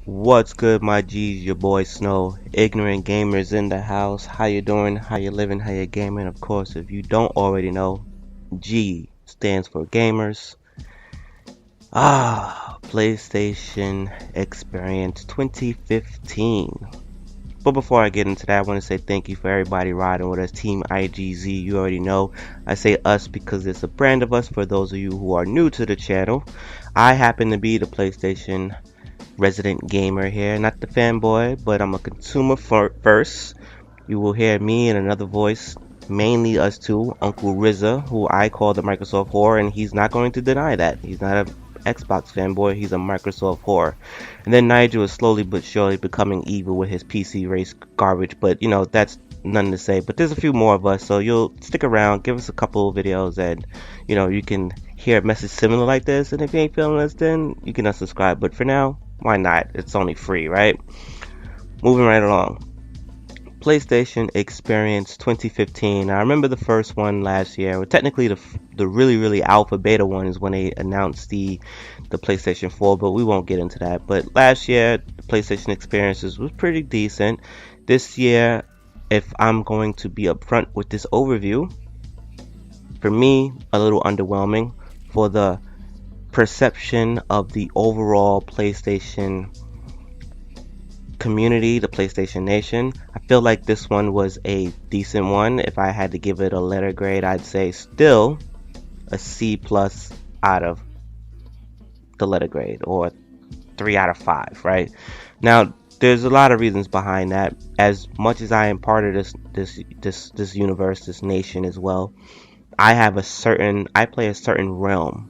What's good, my G's? Your boy Snow. Ignorant gamers in the house. How you doing? How you living? How you gaming? Of course, if you don't already know, G stands for Gamers. PlayStation Experience 2015. But before I get into that, I want to say thank you for everybody riding with us. Team IGZ, you already know. I say us because it's a brand of us for those of you who are new to the channel. I happen to be the PlayStation resident gamer here, not the fanboy, but I'm a consumer first. You will hear me and another voice, mainly us two, Uncle Rizza, who I call the Microsoft whore, and he's not going to deny that. He's not a Xbox fanboy, he's a Microsoft whore. And then Nigel is slowly but surely becoming evil with his PC race garbage, but that's nothing to say. But there's a few more of us, so you'll stick around, give us a couple of videos, and you can hear a message similar like this. And if you ain't feeling this, then you can unsubscribe. But for now, why not? It's only free, right? Moving right along. PlayStation Experience 2015. I remember the first one last year. Well, technically, the really alpha beta one is when they announced the PlayStation 4, but we won't get into that. But last year, the PlayStation Experiences was pretty decent. This year, if I'm going to be upfront with this overview, for me, a little underwhelming for the perception of the overall PlayStation community, the PlayStation Nation. I feel like this one was a decent one. If I had to give it a letter grade, I'd say still a C plus out of the letter grade, or 3 out of 5, right? Now, there's a lot of reasons behind that. As much as I am part of this universe, this nation as well, I play a certain realm.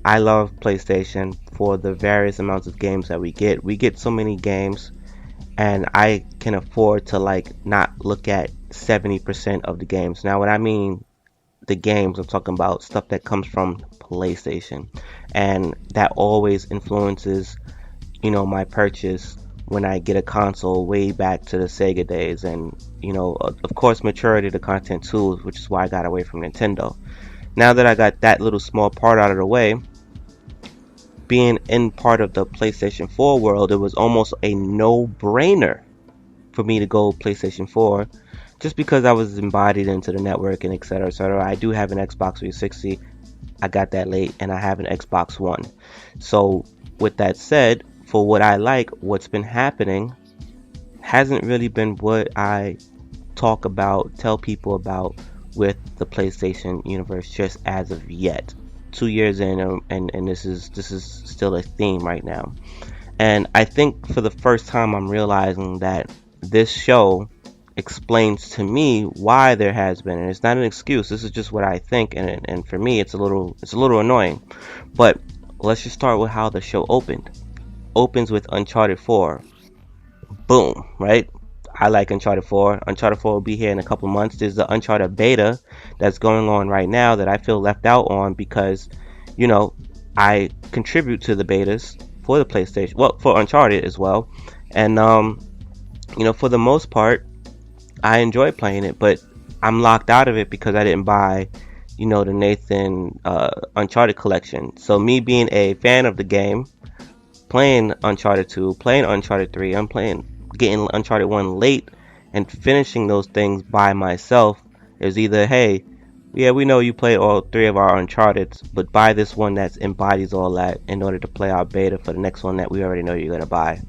I love PlayStation for the various amounts of games that we get. We get so many games, and I can afford to not look at 70% of the games. Now, when I mean the games, I'm talking about stuff that comes from PlayStation, and that always influences, my purchase when I get a console way back to the Sega days, and of course, maturity of the content too, which is why I got away from Nintendo. Now that I got that little small part out of the way, being in part of the PlayStation 4 world, it was almost a no-brainer for me to go PlayStation 4, just because I was embodied into the network and etc. etc. I do have an Xbox 360. I got that late, and I have an Xbox One. So with that said, for what I like, what's been happening hasn't really been what I tell people about with the PlayStation universe just as of yet. 2 years in, and this is still a theme right now. And I think for the first time I'm realizing that this show explains to me why there has been, and it's not an excuse, this is just what I think, and for me it's a little annoying. But let's just start with how the show opens with Uncharted 4. Boom, right? I like Uncharted 4. Uncharted 4 will be here in a couple months. There's the Uncharted beta that's going on right now that I feel left out on because, I contribute to the betas for the PlayStation, well, for Uncharted as well. And, for the most part, I enjoy playing it, but I'm locked out of it because I didn't buy, the Nathan Uncharted collection. So me being a fan of the game, playing Uncharted 2, playing Uncharted 3, getting Uncharted 1 late and finishing those things by myself is either, hey, yeah, we know you played all 3 of our Uncharted, but buy this one that embodies all that in order to play our beta for the next one that we already know you're gonna buy.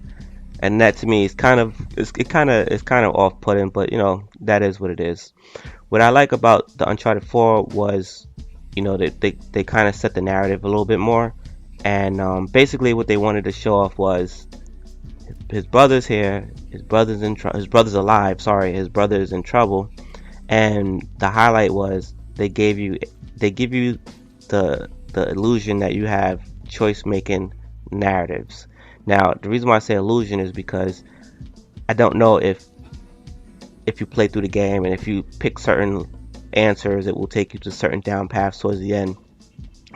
And that to me is kind of off-putting, but that is what it is. What I like about the Uncharted 4 was, they kind of set the narrative a little bit more, and basically what they wanted to show off was his brother's here, his brother's alive, his brother's in trouble, and the highlight was they give you the illusion that you have choice making narratives. Now the reason why I say illusion is because I don't know if you play through the game and if you pick certain answers, it will take you to certain down paths towards the end.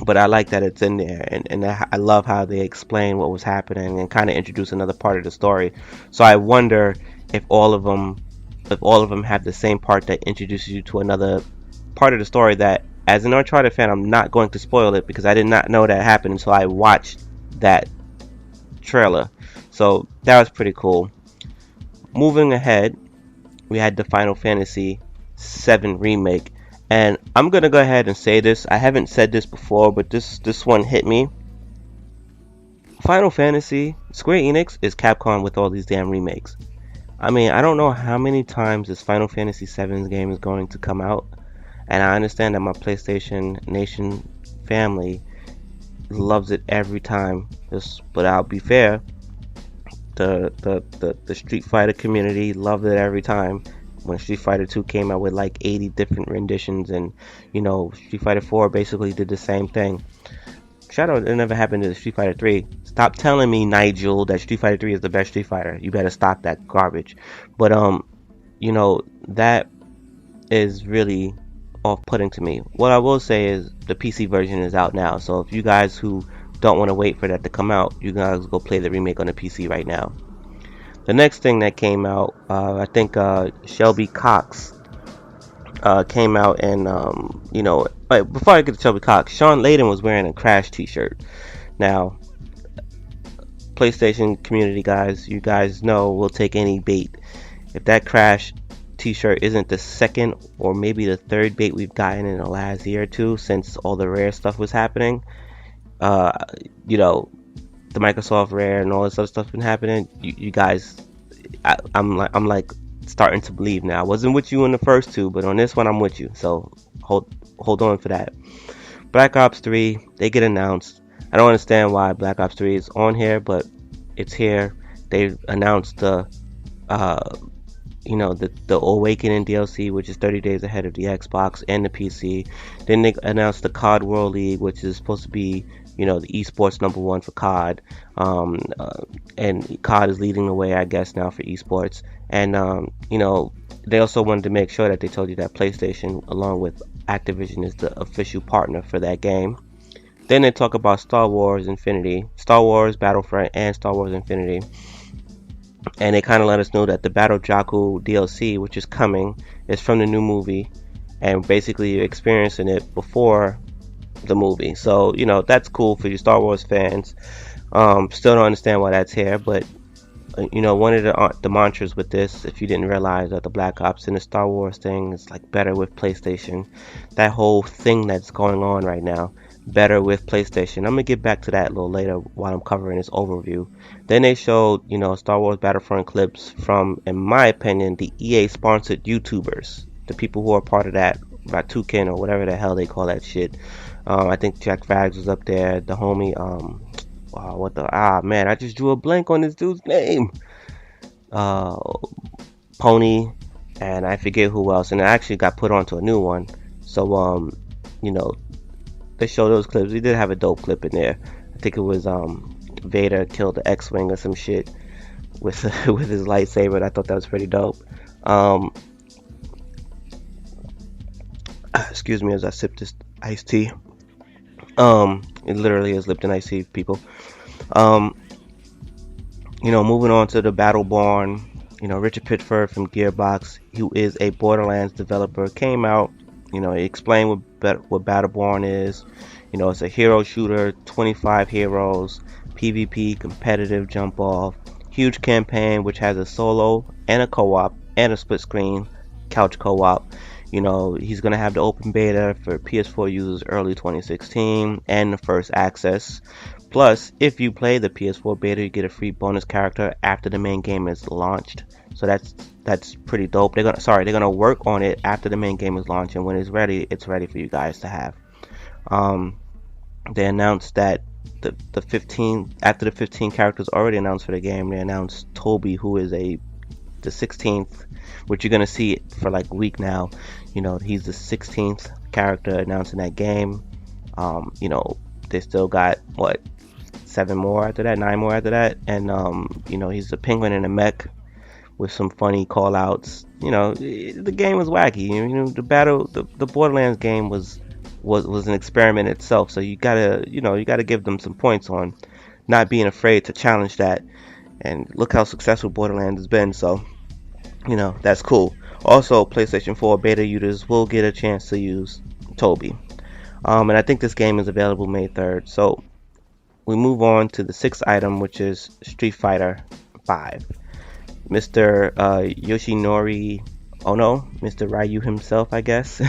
But I like that it's in there, and I love how they explain what was happening and kind of introduce another part of the story. So I wonder if all of them have the same part that introduces you to another part of the story that, as an Uncharted fan, I'm not going to spoil it because I did not know that happened until I watched that trailer. So that was pretty cool. Moving ahead, we had the Final Fantasy VII remake, and I'm gonna go ahead and say this. I haven't said this before, but this one hit me. Final Fantasy, Square Enix is Capcom with all these damn remakes. I mean, I don't know how many times this Final Fantasy VII game is going to come out, and I understand that my PlayStation Nation family loves it every time. But I'll be fair, the Street Fighter community loved it every time. When Street Fighter 2 came out with like 80 different renditions, and Street Fighter 4 basically did the same thing. Shadow, it never happened to Street Fighter 3. Stop telling me, Nigel, that Street Fighter 3 is the best Street Fighter. You better stop that garbage. But that is really off-putting to me. What I will say is the PC version is out now. So if you guys who don't want to wait for that to come out, you guys go play the remake on the PC right now. The next thing that came out, I think Shelby Cox came out, and before I get to Shelby Cox, Sean Layden was wearing a Crash t-shirt. Now, PlayStation community guys, you guys know we'll take any bait. If that Crash t-shirt isn't the second or maybe the third bait we've gotten in the last year or two since all the Rare stuff was happening, the Microsoft Rare and all this other stuff been happening, you guys, I'm like starting to believe now. I wasn't with you in the first two, but on this one I'm with you. So hold on for that. Black Ops 3, they get announced. I don't understand why Black Ops 3 is on here, but it's here. They announced the Awakening DLC, which is 30 days ahead of the Xbox and the PC. Then they announced the COD World League, which is supposed to be the esports #1 for COD, and COD is leading the way, I guess, now for esports. And they also wanted to make sure that they told you that PlayStation, along with Activision, is the official partner for that game. Then they talk about Star Wars Battlefront, and Star Wars Infinity. And they kind of let us know that the Battle Jakku DLC, which is coming, is from the new movie, and basically you're experiencing it before the movie. So that's cool for you Star Wars fans. Still don't understand why that's here, but one of the mantras with this, if you didn't realize, that the Black Ops and the Star Wars thing is like better with PlayStation. That whole thing that's going on right now, better with PlayStation. I'm gonna get back to that a little later while I'm covering this overview. Then they showed Star Wars Battlefront clips from, in my opinion, the EA sponsored YouTubers, the people who are part of that, about Toucan or whatever the hell they call that shit. I think Jack Fags was up there, the homie, I just drew a blank on this dude's name. Pony, and I forget who else, and it actually got put onto a new one. So they showed those clips. We did have a dope clip in there. I think it was Vader killed the X-Wing or some shit with with his lightsaber, and I thought that was pretty dope. Excuse me as I sip this iced tea. It literally is Lipton iced tea, people. Moving on to the Battleborn, Richard Pitford from Gearbox, who is a Borderlands developer, came out. He explained what Battleborn is. It's a hero shooter, 25 heroes, PvP, competitive jump off, huge campaign which has a solo and a co-op and a split screen couch co-op. He's going to have the open beta for PS4 users early 2016 and the first access. Plus, if you play the PS4 beta, you get a free bonus character after the main game is launched. So that's pretty dope. They're gonna work on it after the main game is launched, and when it's ready for you guys to have. They announced that the 15 after the 15 characters already announced for the game, they announced Toby, who is the 16th, which you're gonna see for like a week now. He's the 16th character announced in that game. They still got 9 more after that, and he's a penguin in a mech with some funny call outs. The game was wacky. The Borderlands game was an experiment itself, so you gotta give them some points on not being afraid to challenge that. And look how successful Borderlands has been, so that's cool. Also, PlayStation 4 beta users will get a chance to use Toby, and I think this game is available May 3rd. So we move on to the sixth item, which is Street Fighter 5. Mr. Yoshinori Ono, Mr. Ryu himself, I guess,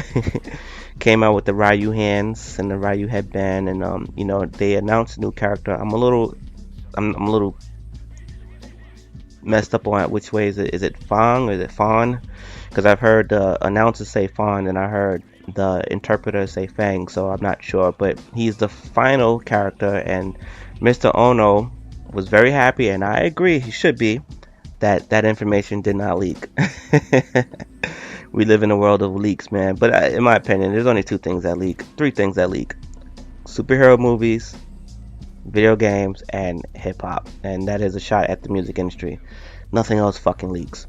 came out with the Ryu hands and the Ryu headband, and they announced a new character. I'm a little messed up on which way is it. Is it Fang or is it Fawn? Because I've heard the announcer say Fawn and I heard the interpreter say Fang, so I'm not sure. But he's the final character, and Mr. Ono was very happy, and I agree, he should be, that information did not leak. We live in a world of leaks, man. But in my opinion, there's only three things that leak: superhero movies, video games, and hip hop. And that is a shot at the music industry. Nothing else fucking leaks.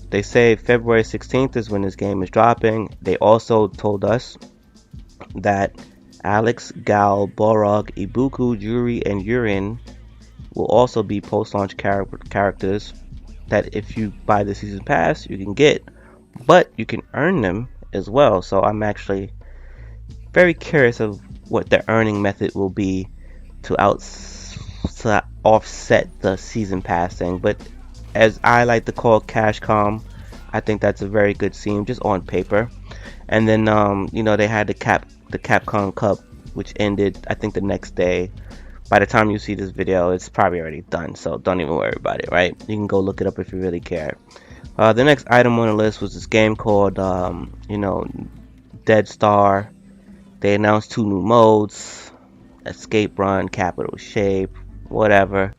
They say February 16th is when this game is dropping. They also told us that Alex, Gal, Borog, Ibuku, Yuri, and Yurin will also be post-launch characters that if you buy the season pass you can get, but you can earn them as well. So I'm actually very curious of what the earning method will be to offset the season pass thing. But as I like to call Cashcom, I think that's a very good scene just on paper. And then they had the Capcom Cup, which ended I think the next day. By the time you see this video, it's probably already done, so don't even worry about it, right? You can go look it up if you really care. The next item on the list was this game called, Dead Star. They announced 2 new modes, Escape Run, Capital Shape, whatever.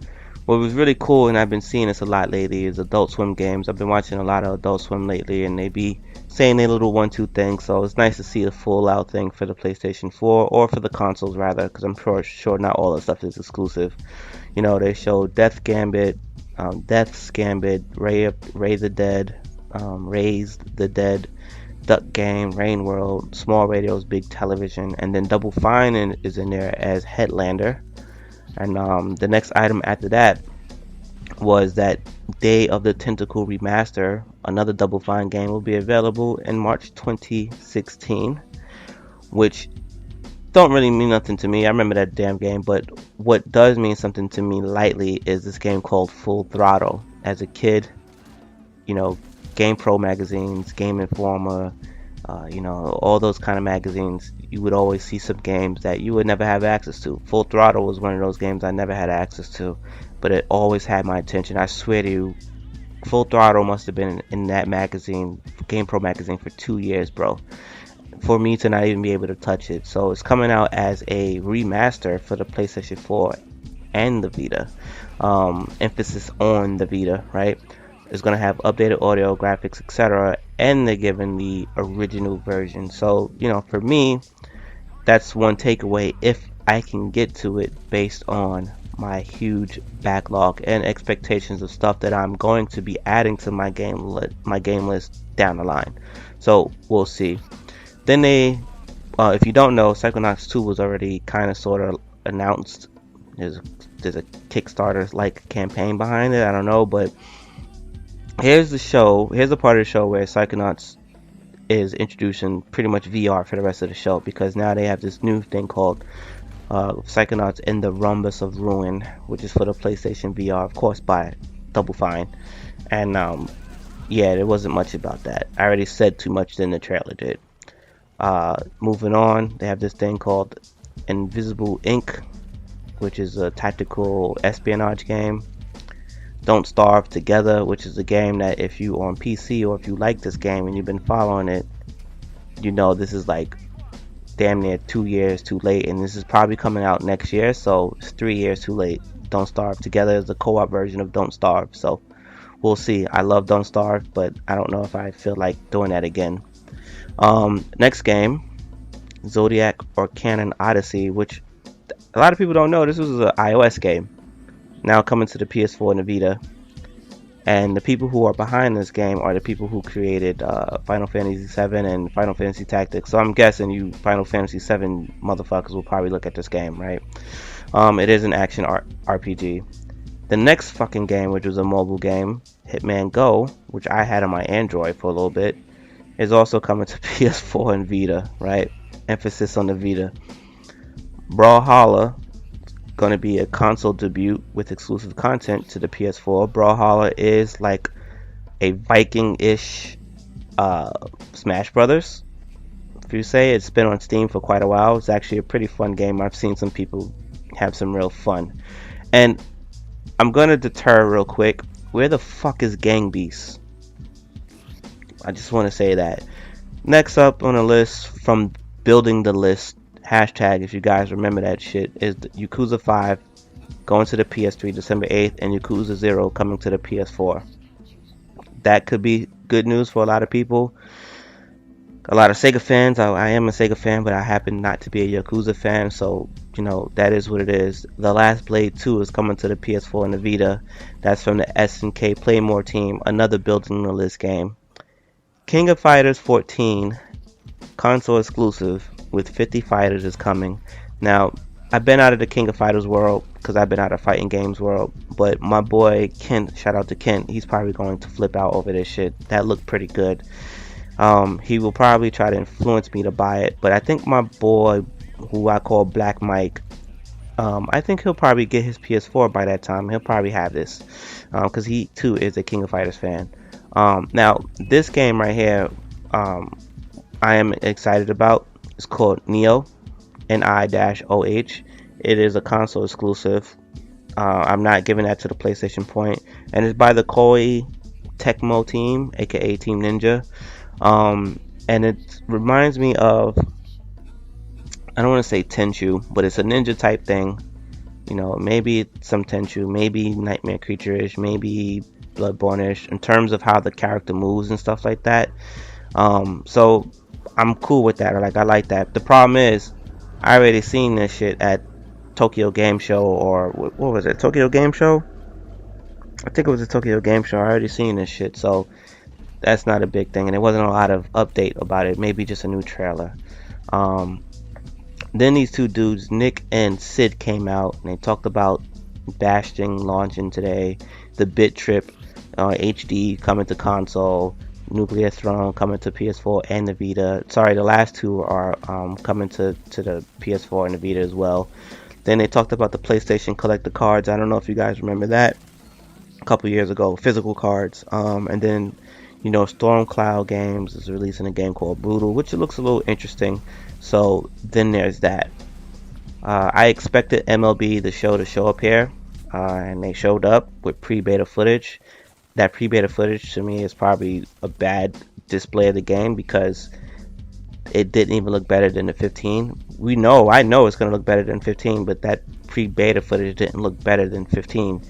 What was really cool, and I've been seeing this a lot lately, is Adult Swim games. I've been watching a lot of Adult Swim lately, and they be saying their little 1-2 thing, so it's nice to see a full out thing for the PlayStation 4, or for the consoles rather, because I'm sure not all the stuff is exclusive. They showed Death's Gambit, Raise the Dead, Duck Game, Rain World, Small Radios, Big Television, and then Double Fine is in there as Headlander. And the next item after that was that Day of the Tentacle Remaster, another Double Fine game, will be available in March 2016, which don't really mean nothing to me. I remember that damn game, but what does mean something to me lightly is this game called Full Throttle. As a kid, Game Pro magazines, Game Informer, all those kind of magazines, you would always see some games that you would never have access to. Full Throttle was one of those games I never had access to, but it always had my attention. I swear to you, Full Throttle must have been in that magazine, Game Pro magazine, for 2 years, bro, for me to not even be able to touch it. So it's coming out as a remaster for the PlayStation 4 and the Vita. Emphasis on the Vita, right? It's going to have updated audio, graphics, etc. And they're giving the original version. So, for me, that's one takeaway if I can get to it based on my huge backlog and expectations of stuff that I'm going to be adding to my game list down the line. So, we'll see. Then if you don't know, Psychonauts 2 was already kind of sort of announced. There's a Kickstarter-like campaign behind it. I don't know, but here's the part of the show where Psychonauts is introducing pretty much VR for the rest of the show, because now they have this new thing called Psychonauts in the Rhombus of Ruin, which is for the PlayStation VR, of course, by Double Fine. And there wasn't much about that. I already said too much than the trailer did. Moving on, they have this thing called Invisible Ink, which is a tactical espionage game. Don't Starve Together, which is a game that if you on PC or if you like this game and you've been following it, this is like damn near 2 years too late, and this is probably coming out next year, so it's 3 years too late. Don't Starve Together is the co-op version of Don't Starve, so we'll see. I love Don't Starve, but I don't know if I feel like doing that again. Next game, Zodiac or Canon Odyssey, which a lot of people don't know. This was an iOS game, now coming to the PS4 and the Vita. And the people who are behind this game are the people who created Final Fantasy VII and Final Fantasy Tactics. So I'm guessing you Final Fantasy VII motherfuckers will probably look at this game, right? It is an action RPG. The next fucking game, which was a mobile game, Hitman Go, which I had on my Android for a little bit, is also coming to PS4 and Vita, right? Emphasis on the Vita. Brawlhalla going to be a console debut with exclusive content to the PS4. Brawlhalla is like a Viking-ish Smash Brothers. If you say it's been on Steam for quite a while, it's actually a pretty fun game. I've seen some people have some real fun. And I'm gonna deter real quick. Where the fuck is Gang Beasts? I just want to say that. Next up on the list from building the list, hashtag if you guys remember that shit, is Yakuza 5 going to the PS3 December 8th and Yakuza 0 coming to the PS4. That could be good news for a lot of people. A lot of Sega fans. I am a Sega fan, but I happen not to be a Yakuza fan, so you know that is what it is. The Last Blade 2 is coming to the PS4 and the Vita. That's from the SNK Playmore team, another building the list game. King of Fighters 14, console exclusive with 50 fighters is coming. Now, I've been out of the King of Fighters world because I've been out of fighting games world, but my boy Kent, shout out to Kent, he's probably going to flip out over this shit. That looked pretty good. He will probably try to influence me to buy it, but I think my boy, who I call Black Mike, I think he'll probably get his PS4 by that time. He'll probably have this, because he too is a King of Fighters fan. Now, this game right here, I am excited about. It's called Neo, N-I-O-H. It is a console exclusive. I'm not giving that to the PlayStation Point, and it's by the Koei Tecmo team, aka Team Ninja. And it reminds me of, I don't want to say Tenchu, but it's a ninja type thing. You know, maybe some Tenchu, maybe Nightmare Creature-ish, maybe Bloodborne-ish in terms of how the character moves and stuff like that. So I'm cool with that. I like that. The problem is, I already seen this shit at Tokyo Game Show, or what was it? Tokyo Game Show? I think it was a Tokyo Game Show. I already seen this shit, so that's not a big thing, and there wasn't a lot of update about it. Maybe just a new trailer. Then these two dudes, Nick and Sid, came out and they talked about Bastion launching today, the Bit Trip HD coming to console, Nuclear Throne coming to PS4 and the Vita. Sorry, the last two are coming to the PS4 and the Vita as well. Then they talked about the PlayStation collector cards. I don't know if you guys remember that, a couple years ago, physical cards. And then, you know, Stormcloud Games is releasing a game called Brutal, which looks a little interesting. So then there's that. I expected MLB The Show to show up here, and they showed up with pre-beta footage. That pre-beta footage to me is probably a bad display of the game because it didn't even look better than the 15. I know it's going to look better than 15, but that pre-beta footage didn't look better than 15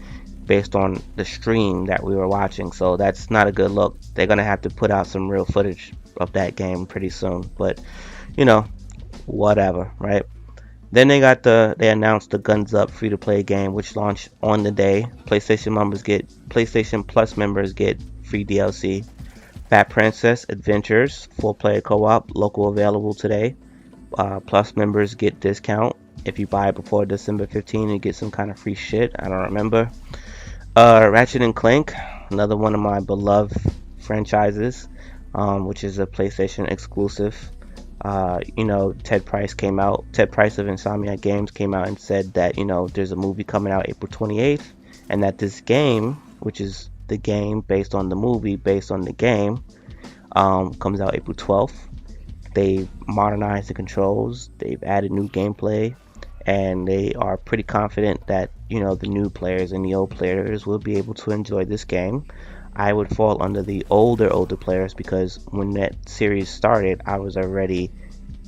based on the stream that we were watching. So that's not a good look. They're going to have to put out some real footage of that game pretty soon. But, you know, whatever, right? Then they announced the Guns Up free-to-play game, which launched on the day. PlayStation Plus members get free DLC. Fat Princess Adventures 4-player co-op, local available today. Plus members get discount. If you buy it before December 15, you get some kind of free shit. I don't remember. Ratchet and Clank, another one of my beloved franchises, which is a PlayStation exclusive. You know, Ted Price of Insomniac Games came out and said that, you know, there's a movie coming out April 28th, and that this game, which is the game based on the movie, based on the game, comes out April 12th. They've modernized the controls, they've added new gameplay, and they are pretty confident that, you know, the new players and the old players will be able to enjoy this game. I would fall under the older players because when that series started, I was already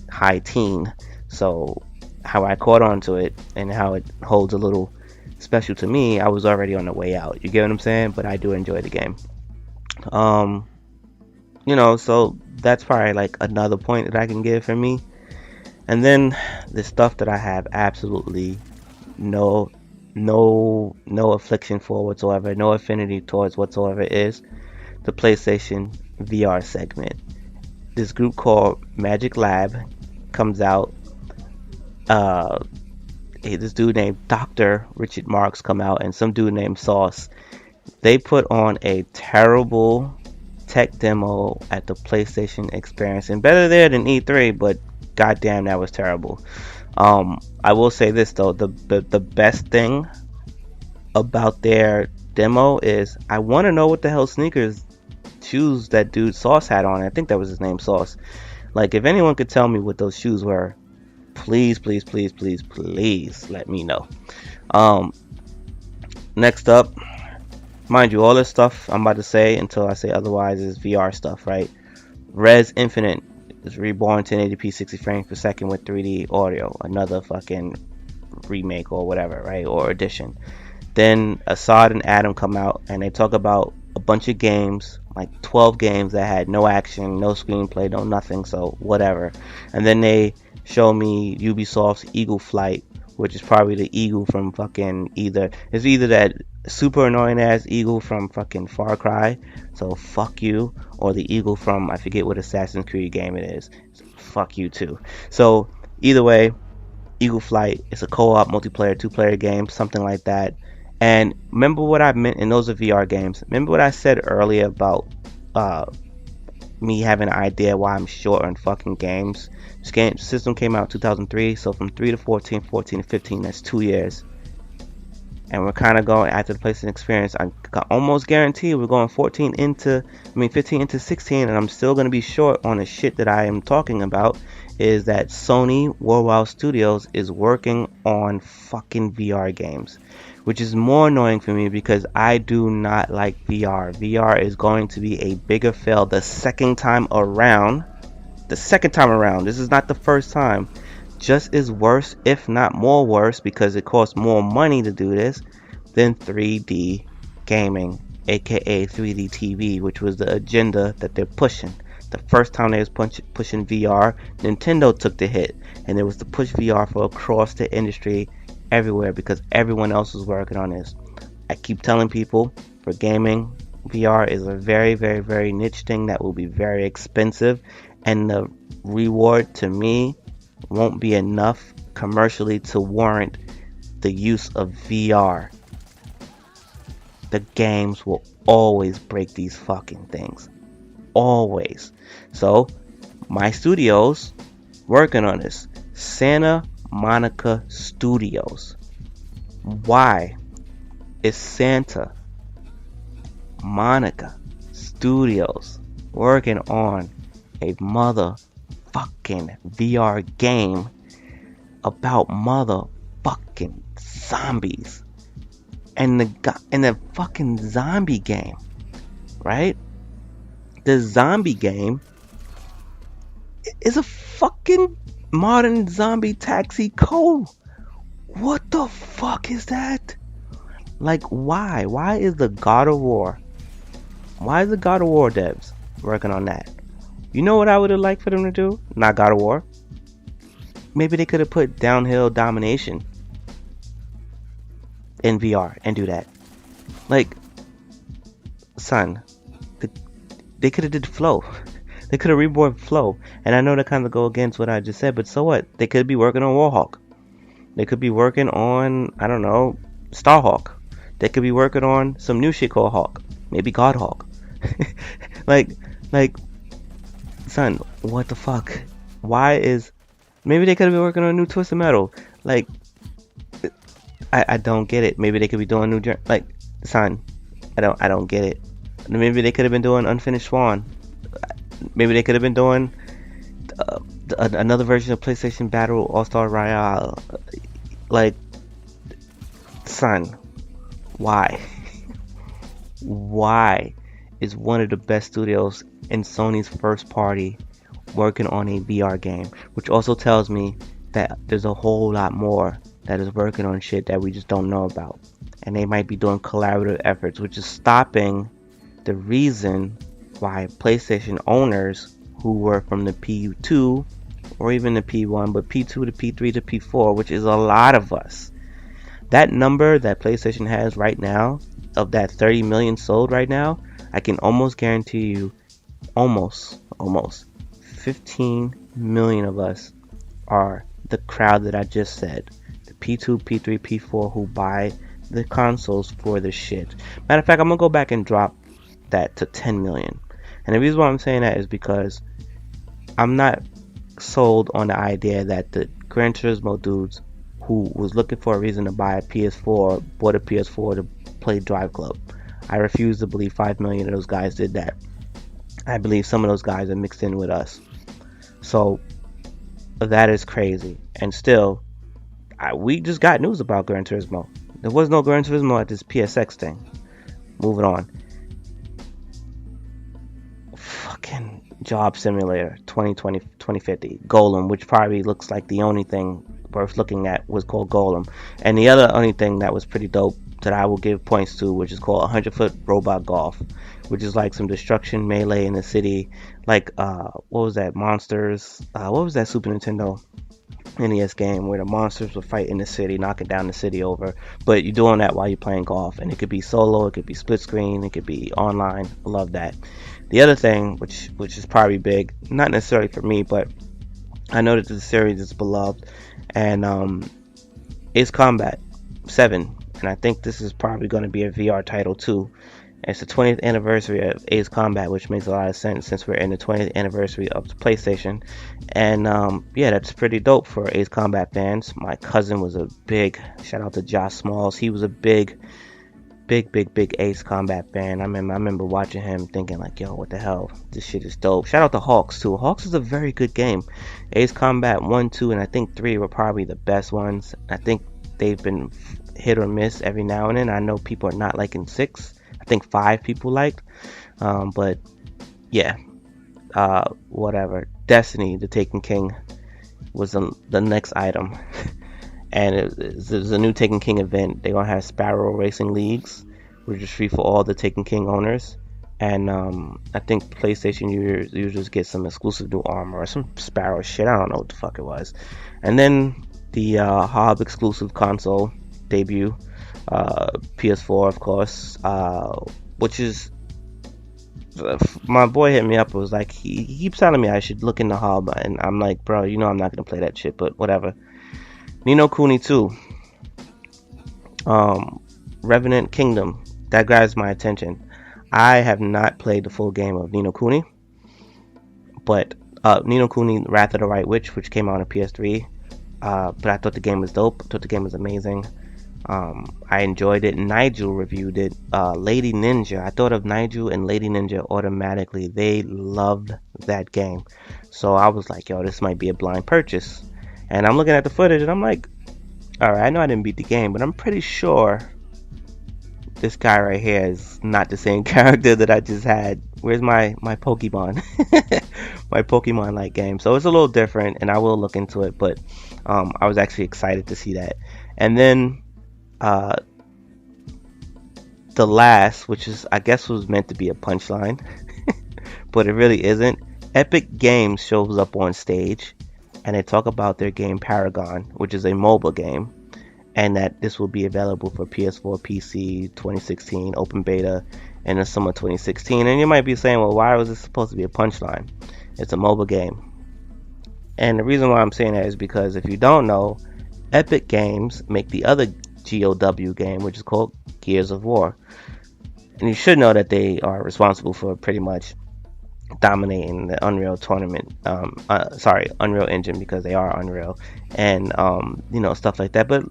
high teen. So how I caught on to it and how it holds a little special to me, I was already on the way out. You get what I'm saying? But I do enjoy the game. You know, so that's probably like another point that I can give for me. And then the stuff that I have absolutely no affliction for whatsoever, no affinity towards whatsoever, is the PlayStation VR segment. This group called Magic Lab comes out. This dude named Dr. Richard Marks come out, and some dude named Sauce. They put on a terrible tech demo at the PlayStation experience, and better there than E3, but goddamn, that was terrible. I will say this though, the best thing about their demo is I want to know what the hell sneakers shoes that dude Sauce had on. I think that was his name, Sauce. Like, if anyone could tell me what those shoes were, please, please, please, please, please let me know. Um, Next up, mind you, all this stuff I'm about to say until I say otherwise is VR stuff, right? Res Infinite is reborn 1080p 60 frames per second with 3D audio. Another fucking remake or whatever, right? Or edition. Then Assad and Adam come out and they talk about a bunch of games, like 12 games that had no action, no screenplay, no nothing, so whatever. And then they show me Ubisoft's Eagle Flight, which is probably the eagle from fucking it's either that super annoying ass eagle from fucking Far Cry, so fuck you, or the eagle from, I forget what Assassin's Creed game it is, so fuck you too. So either way, Eagle Flight is a co-op multiplayer 2-player game, something like that. And remember what I meant, and those are VR games. Remember what I said earlier about me having an idea why I'm short on fucking games. This game system came out in 2003, so from 3 to 14, 14 to 15, that's 2 years. And we're kind of going after the PlayStation experience. I almost guarantee we're going 15 into 16, and I'm still going to be short on the shit that I am talking about. Is that Sony Worldwide Studios is working on fucking VR games, which is more annoying for me because I do not like VR. VR is going to be a bigger fail the second time around. This is not the first time. Just as worse, if not more worse, because it costs more money to do this than 3D gaming, aka 3D TV, which was the agenda that they're pushing. The first time they was pushing VR, Nintendo took the hit, and it was to push VR for across the industry everywhere because everyone else was working on this. I keep telling people, for gaming, VR is a very, very, very niche thing that will be very expensive, and the reward to me won't be enough commercially to warrant the use of VR. The games will always break these fucking things. Always. So, my studio's working on this. Santa Monica Studios. Why is Santa Monica Studios working on a motherfucking VR game about motherfucking zombies? And the fucking zombie game, right? The zombie game is a fucking modern zombie taxi code. What the fuck is that? Like, why? Why is the God of War devs working on that? You know what I would have liked for them to do? Not God of War. Maybe they could have put Downhill Domination in VR and do that. Like, son, they could have did Flow. They could have reborn Flow. And I know that kind of go against what I just said, but so what? They could be working on Warhawk. They could be working on, I don't know, Starhawk. They could be working on some new shit called Hawk. Maybe Godhawk. like, son, what the fuck? Maybe they could have been working on a new Twisted Metal. Like, I don't get it. Maybe they could be doing new, like, son, I don't get it. Maybe they could have been doing Unfinished Swan. Maybe they could have been doing another version of PlayStation Battle All-Star Royale. Like, son, why? Why is one of the best studios in Sony's first party working on a VR game? Which also tells me that there's a whole lot more that is working on shit that we just don't know about. And they might be doing collaborative efforts, which is stopping the reason why PlayStation owners who were from the P2 or even the P1, but P2 to P3 to P4, which is a lot of us. That number that PlayStation has right now, of that 30 million sold right now, I can almost guarantee you, almost 15 million of us are the crowd that I just said. The P2, P3, P4 who buy the consoles for the shit. Matter of fact, I'm gonna go back and drop that to 10 million. And the reason why I'm saying that is because I'm not sold on the idea that the Gran Turismo dudes who was looking for a reason to buy a PS4 bought a PS4 to play Drive Club. I refuse to believe 5 million of those guys did that. I believe some of those guys are mixed in with us. So that is crazy. And still, we just got news about Gran Turismo. There was no Gran Turismo at this PSX thing. Moving on. Fucking Job Simulator 2050. Golem, which probably looks like the only thing worth looking at, was called Golem. And the other only thing that was pretty dope that I will give points to, which is called 100-foot robot golf, which is like some destruction melee in the city. Like, what was that? Monsters. What was that Super Nintendo NES game where the monsters would fight in the city, knocking down the city over? But you're doing that while you're playing golf, and it could be solo, it could be split screen, it could be online. I love that. The other thing, which is probably big, not necessarily for me, but I know that the series is beloved, and Ace Combat 7, and I think this is probably going to be a VR title too. It's the 20th anniversary of Ace Combat, which makes a lot of sense since we're in the 20th anniversary of the PlayStation. And yeah, that's pretty dope for Ace Combat fans. My cousin was a big, shout out to Josh Smalls, he was a big Ace Combat fan. I remember watching him thinking like, yo, what the hell, this shit is dope. Shout out to Hawks too. Hawks is a very good game. Ace Combat 1, 2, and I think 3 were probably the best ones. I think they've been hit or miss every now and then. I know people are not liking 6. I think 5 people liked, but yeah, whatever. Destiny, the Taken King, was the next item. And there's a new Taken King event. They're gonna have Sparrow Racing Leagues, which is free for all the Taken King owners. And I think PlayStation users get some exclusive new armor or some Sparrow shit. I don't know what the fuck it was. And then the Hob exclusive console debut, PS4 of course, which is, my boy hit me up. It was like, he keeps telling me I should look in the Hob, and I'm like, bro, you know I'm not gonna play that shit, but whatever. Ni no Kuni 2, Revenant Kingdom, that grabs my attention. I have not played the full game of Ni no Kuni, but Ni no Kuni Wrath of the White Witch, which came out on PS3, but I thought the game was dope. I thought the game was amazing. I enjoyed it. Nigel reviewed it. Lady Ninja, I thought of Nigel and Lady Ninja automatically. They loved that game, so I was like, yo, this might be a blind purchase. And I'm looking at the footage and I'm like, alright, I know I didn't beat the game, but I'm pretty sure this guy right here is not the same character that I just had. Where's my Pokemon? My Pokemon like game. So it's a little different, and I will look into it, but I was actually excited to see that. And then the last, which is, I guess, was meant to be a punchline, but it really isn't. Epic Games shows up on stage, and they talk about their game Paragon, which is a mobile game, and that this will be available for PS4, PC 2016, open beta in the summer 2016. And you might be saying, well, why was this supposed to be a punchline? It's a mobile game. And the reason why I'm saying that is because if you don't know, Epic Games make the other GOW game, which is called Gears of War. And you should know that they are responsible for pretty much dominating the Unreal tournament, Unreal Engine, because they are Unreal, and stuff like that. But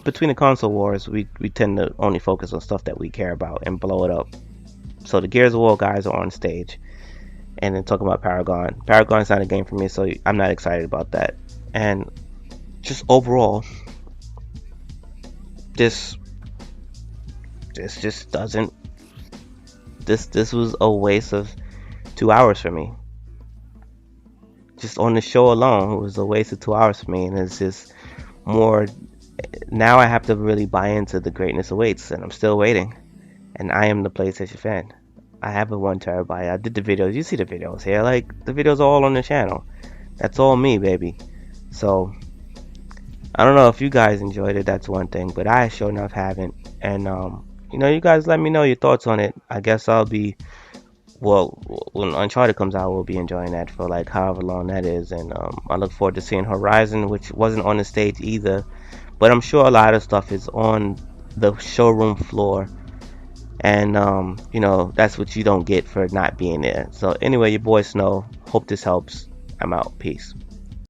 between the console wars, we tend to only focus on stuff that we care about and blow it up. So the Gears of War guys are on stage, and then talking about Paragon. Paragon's not a game for me, so I'm not excited about that. And just overall, this just doesn't. This was a waste of 2 hours for me. Just on the show alone, it was a waste of 2 hours for me, and it's just more. Now I have to really buy into the greatness awaits, and I'm still waiting. And I am the PlayStation fan. I have a 1 terabyte. I did the videos. You see the videos here. Like, the videos are all on the channel. That's all me, baby. So I don't know if you guys enjoyed it. That's one thing, but I sure enough haven't. And you guys let me know your thoughts on it. I guess I'll be. Well, when Uncharted comes out, we'll be enjoying that for like however long that is, and I look forward to seeing Horizon, which wasn't on the stage either, but I'm sure a lot of stuff is on the showroom floor, and that's what you don't get for not being there. So anyway, your boy Snow, hope this helps. I'm out. Peace.